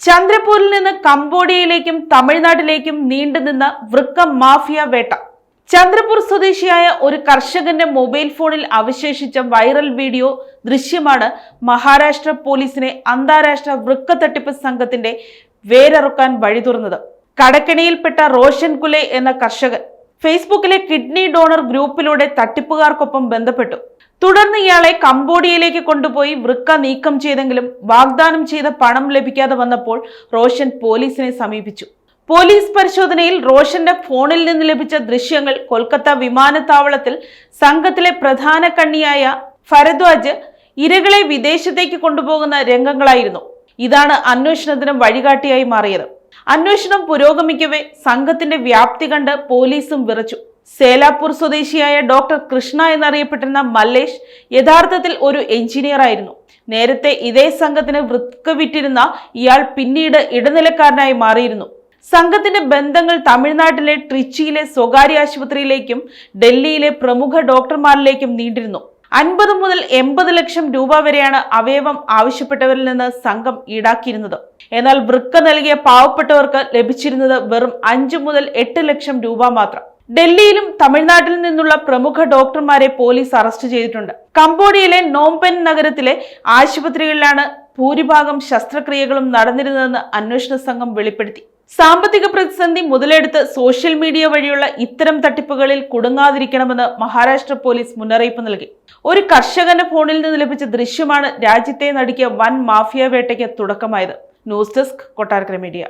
ചന്ദ്രപൂരിൽ നിന്ന് കംബോഡിയയിലേക്കും തമിഴ്നാട്ടിലേക്കും നീണ്ടുനിന്ന വൃക്ക മാഫിയ വേട്ട. ചന്ദ്രപൂർ സ്വദേശിയായ ഒരു കർഷകന്റെ മൊബൈൽ ഫോണിൽ അവശേഷിച്ച വൈറൽ വീഡിയോ ദൃശ്യമാണ് മഹാരാഷ്ട്ര പോലീസിനെ അന്താരാഷ്ട്ര വൃക്ക തട്ടിപ്പ് സംഘത്തിന്റെ വേരറുക്കാൻ വഴി തുറന്നത്. കടക്കെണിയിൽപ്പെട്ട റോഷൻ കുലെ എന്ന കർഷകൻ ഫേസ്ബുക്കിലെ കിഡ്നി ഡോണർ ഗ്രൂപ്പിലൂടെ തട്ടിപ്പുകാർക്കൊപ്പം ബന്ധപ്പെട്ടു. തുടർന്ന് ഇയാളെ കംബോഡിയയിലേക്ക് കൊണ്ടുപോയി വൃക്ക നീക്കം ചെയ്തെങ്കിലും വാഗ്ദാനം ചെയ്ത പണം ലഭിക്കാതെ വന്നപ്പോൾ റോഷൻ പോലീസിനെ സമീപിച്ചു. പോലീസ് പരിശോധനയിൽ റോഷന്റെ ഫോണിൽ നിന്ന് ലഭിച്ച ദൃശ്യങ്ങൾ കൊൽക്കത്ത വിമാനത്താവളത്തിൽ സംഘത്തിലെ പ്രധാന കണ്ണിയായ ഫരദ്വാജ് ഇരകളെ വിദേശത്തേക്ക് കൊണ്ടുപോകുന്ന രംഗങ്ങളായിരുന്നു. ഇതാണ് അന്വേഷണത്തിന് വഴികാട്ടിയായി മാറിയത്. അന്വേഷണം പുരോഗമിക്കവേ സംഘത്തിന്റെ വ്യാപ്തി കണ്ട് പോലീസും വിറച്ചു. സേലാപൂർ സ്വദേശിയായ ഡോക്ടർ കൃഷ്ണ എന്നറിയപ്പെട്ടിരുന്ന മല്ലേഷ് യഥാർത്ഥത്തിൽ ഒരു എഞ്ചിനീയർ ആയിരുന്നു. നേരത്തെ ഇതേ സംഘത്തിന് വൃക്ക വിറ്റിരുന്ന ഇയാൾ പിന്നീട് ഇടനിലക്കാരനായി മാറിയിരുന്നു. സംഘത്തിന്റെ ബന്ധങ്ങൾ തമിഴ്നാട്ടിലെ ട്രിച്ചിയിലെ സ്വകാര്യ ആശുപത്രിയിലേക്കും ഡൽഹിയിലെ പ്രമുഖ ഡോക്ടർമാരിലേക്കും നീണ്ടിരുന്നു. 50 മുതൽ 80 ലക്ഷം രൂപ വരെയാണ് അവയവം ആവശ്യപ്പെട്ടവരിൽ നിന്ന് സംഘം ഈടാക്കിയിരുന്നത്. എന്നാൽ വൃക്ക നൽകിയ പാവപ്പെട്ടവർക്ക് ലഭിച്ചിരുന്നത് വെറും 5 മുതൽ 8 ലക്ഷം രൂപ മാത്രം. ഡൽഹിയിലും തമിഴ്നാട്ടിൽ നിന്നുള്ള പ്രമുഖ ഡോക്ടർമാരെ പോലീസ് അറസ്റ്റ് ചെയ്തിട്ടുണ്ട്. കംബോഡിയയിലെ നോംപെൻ നഗരത്തിലെ ആശുപത്രികളിലാണ് ഭൂരിഭാഗം ശസ്ത്രക്രിയകളും നടന്നിരുന്നതെന്ന് അന്വേഷണ സംഘം വെളിപ്പെടുത്തി. സാമ്പത്തിക പ്രതിസന്ധി മുതലെടുത്ത് സോഷ്യൽ മീഡിയ വഴിയുള്ള ഇത്തരം തട്ടിപ്പുകളിൽ കുടുങ്ങാതിരിക്കണമെന്ന് മഹാരാഷ്ട്ര പോലീസ് മുന്നറിയിപ്പ് നൽകി. ഒരു കർഷകന്റെ ഫോണിൽ നിന്ന് ലഭിച്ച ദൃശ്യമാണ് രാജ്യത്തെ നടുക്കിയ വൻ മാഫിയ വേട്ടയ്ക്ക് തുടക്കമായത്. News desk, Kottarakkara media.